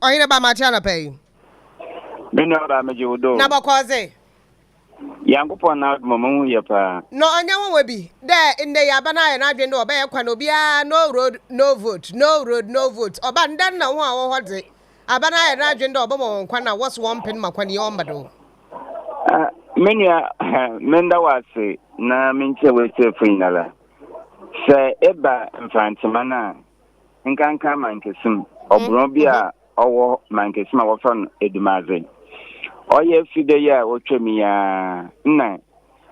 Oyina ba ma cha na pay. Me no ba me judo. Na ba koze. Yankopon na mama ye pa. No anya won bi. There in the yabana na adwen do obey kwa no bia no road no vote no road no vote. Oba ndan na ho a wo hodze. Abana na adwen do obama kwa na was one pin makwa ni ombado. Menya menda wase na minche wese finala. Se eba mfantima na nkanka Mankessim obron bia owo Mankessim awofan Edumadze. Oye fide ya otwemi ya na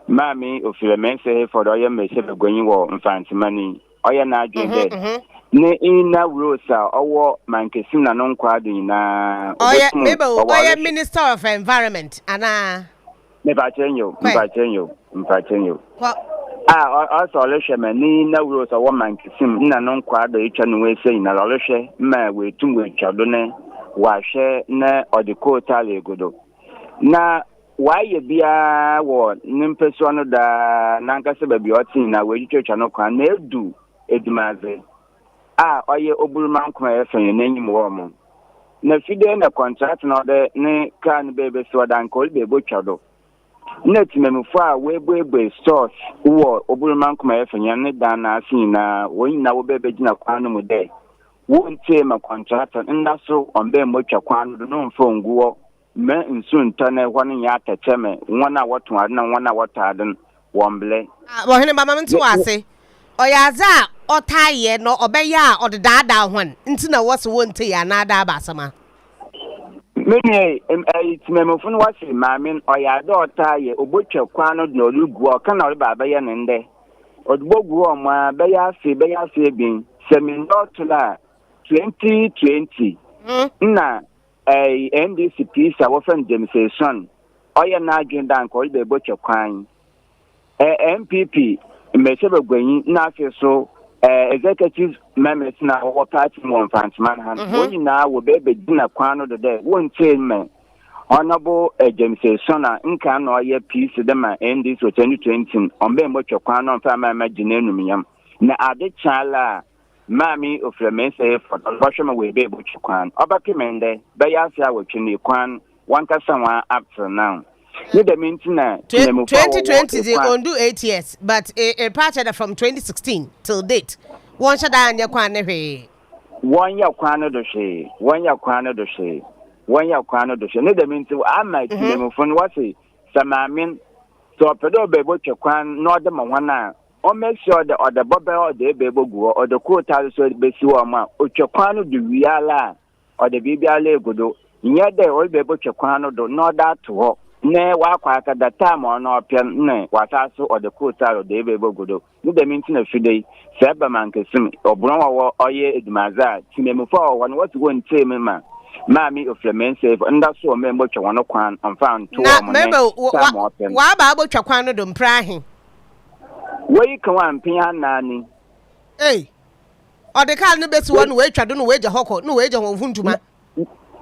mami ofilemense for oye mese begoni wo mfantima ni oye na adwende ne ina rosa owo Mankessim na no nkwado na oye maybe oye Minister of Environment ana Mpachenyo. Also olehwe ni na wuro so wo Mankessim na no nkwado etwa no we sei na olehwe ma we tum we twado ne wa hwe na odikota legodo na waye bia wo nimpeso no da nankase ba bi otin na we twetwa no kwa na edu Edumadze oye oburuman kwa efen n'enyim wo mo na fide na contract no de ne kan bebe so dan ko be bo twado net memfo a webwebe stores wo oburuman kuma efenya ne dan na asin na won na wo bebe gina kwano mu de wo ntie ma contractor nda so ombe mo twa kwano do no mfo nguo me nsu ntane hwano ya atacheme wona woto ade na wona woto ade womble wo hene mama mtu wase oyaza otaye no obeya odedada hwan nti na wo se wo ntie ya na ada abasama Mene timemofun wasi mamin oyade otaye obotwa kwano do lugu kana ori baba ye nende odbogu oma beya se bin seminotula 2020 na NDC peace awofan demonstration oye na agenda nko ori botwa kwan MPP mechebe gwanyi na afeso executive members na wo party mo fantsman han woni na wo bebe dina kwano de de won chairman honorable Jameson na nka na oye peace de ma NDC 2020 ombe mo twa kwano mfa ma ginenu miyam na ade chala mami ofremense for boshema we be bo twa kwan obapemende be ya afia wo twini kwan wankasa wa up till now. 2020 they undo 8 years, but a part from 2016 till date. One shot down your kwan nehe. 1 year kwano do she. 1 year kwano do she. 1 year kwano do she. Ne de minti I might name fun wasi samamin so pedo bebo kwan no de ma o make sure the other bobe or the bebo go or the quota so be si wo ma o kwano do wiala or the bibiale godo. Nya de o bebo kwano do no that to ne wakwa aka da time on opian ne wataso or the quota of the bebo godo. No de minti na fide seba Mankessim obron wo oye Edumadze timemfo won what go ntie me ma mami oflemense nda so me mo twa won kwan amfan to mo ne wa ba bo twa kwan no do mpra he wei kan wan pia nani odekal no besi won we twa do no we je hoko no we je ho huntuma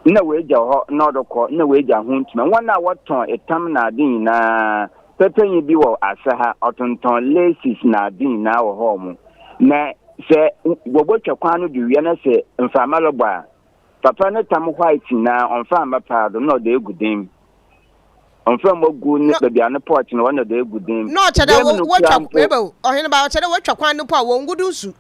na we je ho no do ko na we je huntuma won na woton etam na din na pepenyi bi wo asaha otonton laces na din na wo ho mu na se bobo twakwan do wi na se mfama loba papa ne tam white na onfama pado no de egudem onfama gu ne bia ne port no no de egudem no cheda wo twakwan ohene ba cheda wo twakwan no po wo ngudusu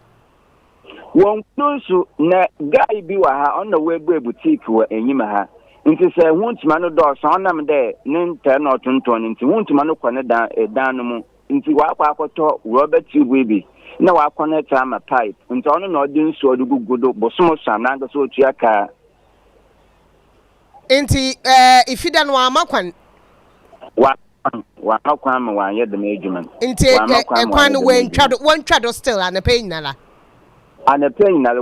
na guy bi wa ha on the way boutique wo enyima ha nti se huntuma no do so onam de ne nte no tonton nti huntuma no kwane dan no mu nti wa akwakoto Robert Tube na wa connect ama pipe nti ono na odi nsu odugugudo bosomo sana nga so otua ka nti ifida no amakwan wa akwan ma wa ye dem ejuma nti ekwan we ntwado still ana pain nala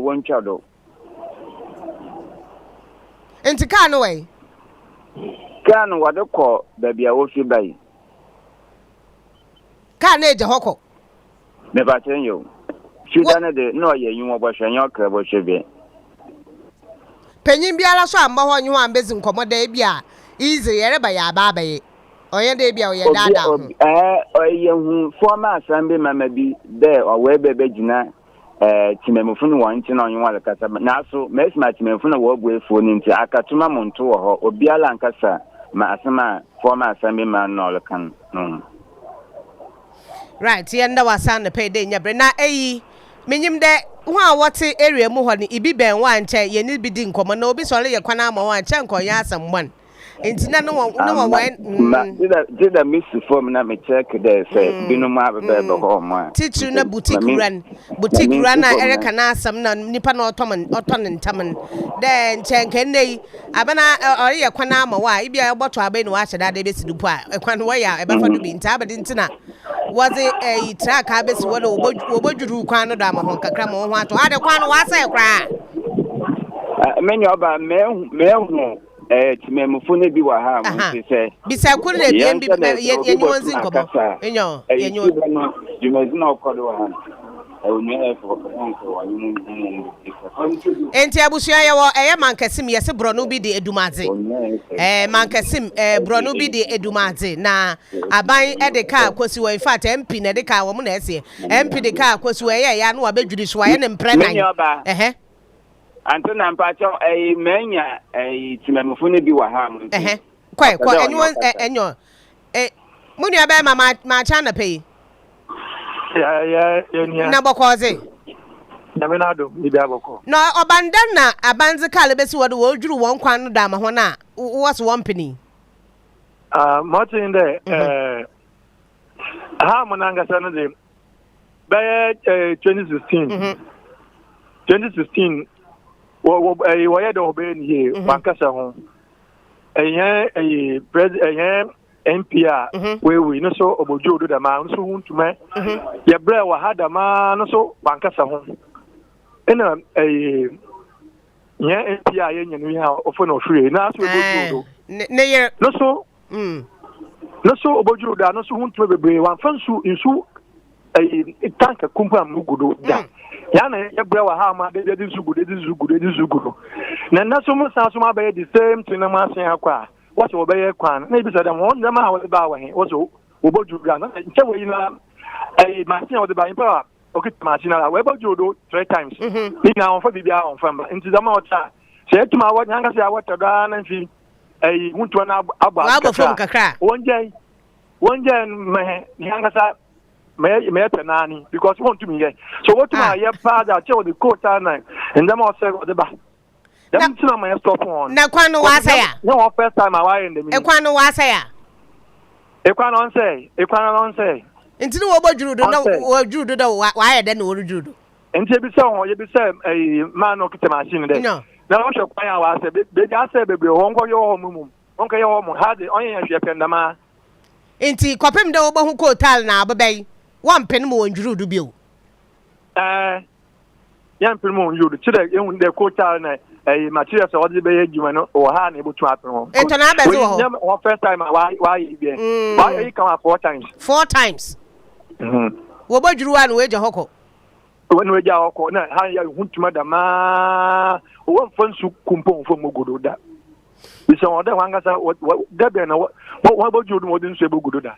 won twado nti ka no we ka no wade ko da bia wo fi bai ka na eje hoko me ba chen yo shudana de no ye yin wo bo hwenyo kra bo hwebe penyin biara so amba ho nyu ambezi nkomoda bia easy yere ba ya ba ba ye oye de bia oye dada oye hu former assembly mama bi de o we bebe gina timemufunu won ti na onye wale kasa na so mesma timemufunu wo bu efu ni nti akatuma monto wo ho obiala ankasa ma asema former assembly man no kan no right yenda wasan pay day nyabre na eyi menyim de ho a wote area mu ho ni ibi ben wa nche ye ni bi di nkomo na obi sole ye kwana ama wa nche nkonya asam nti na no wan did a miss form na me check there say binu ma be ho ma teacher na boutique run na ereka na asam na nipa na oton ntam de nche nkenei abana ore ye kwana ama wa ibia egboto abai ni wa hyeda de besi dupo a ekwan wo ya ebe fadu bi nta abedi ntina waze track abesi wo no obodwuru kwan no da ma ho kakra ma ho ato ade kwan no wa sai kra meni oba me timemufo ne bi wa ha mo se bisa kuru de bi ye ni wonzi nkomo enyo no jumezi na okodo wa ha onye efo ko wa ni enti abusua ye wo Mankessim yese brono bi de Edumadze Mankessim brono bi de Edumadze na aban de ka akosi wo in fact MP ne de ka wo mo na ese MP de ka akosi wo ye ya no abedwiri so ye ne mpre nan Antona mpacho menya timemufo ne bi wa ha mo kwa enyo munu aba ma cha na pay ya na bokoze na me na do bi aboko no obandan na abanze kale besi wo dwuru won kwan no da ma ho na was one penny Martin de ha mo nanga sana de by 2016 2016 wo ye do be ni he bankasa ho president NPA we no so obojo do da ma no so huntuma ye bre wa hada ma no so bankasa ho ena ye NPA ye nyanu ya ofo no hwe na so obojo do ne ye no so obojo do no so huntuma bebre wan fansu insu tanka kumpa mugudo da yana ya bre wa ha ma de zugudo na so mo sa so ma be the same thing na ma sen akwa what we be kwan na bi say dem won dem ha we ba wa he so oboju gra na nche we na machine we ba impa okay machine la we boju do 3 times ni na on fa bibia on fa nti dem ma ota se tuma wa nyanga se awata da na fi hunto na agba kakra wonje me nyanga sa me penani because want to me so what my ye father tell the court na and them all say the ba them tuna my stop on na kwanu wasa ya no first time I in the kwanu wasa ya kwanu on say ntini wo bodwuru do na wo dwuru do wa ya de na wo dwuru do enti bi say won ye bi say man no kite machine de na wo hwe kwan ya wa say be ja say bebre won ko yo ho mumum won ko yo ho mu ha de on ye hwe pendama enti kopem de wo bo hu kotal na ababai one pen mo njuru du bio yan pen mo njuru chire ehun de kotal na material so wodi be yejuma no o ha na ebutu apen ho ento na abezo ho first time why be why you come 4 times wo bodwuru an we je hoko when we ja hoko na ha ya huntuma da ma o won fansu kumpon fo mogodo da bisa won da wanga sa da be na wo bodwuru mo din so ebogodo da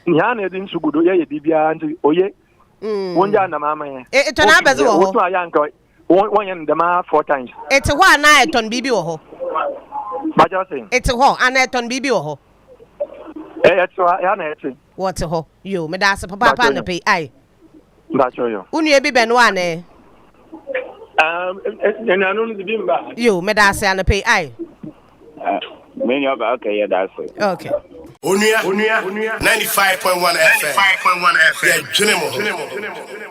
nya na edin sugudo ye bibia nti oye wonja na mama ye to na abezo ho wo to aya nka won ye ndama 4 times eti ho ana eton bibi wo ho ba ja say eti ho ana eton bibi wo ho eti ya na eti what ho yo me da se papa na pay ai ba cho yo unu e bibe no ana na no ndi bimba yo me da se ana pay ai me nyo ba okay ya da se okay Onua 95.1 FM. Yeah, Junimo.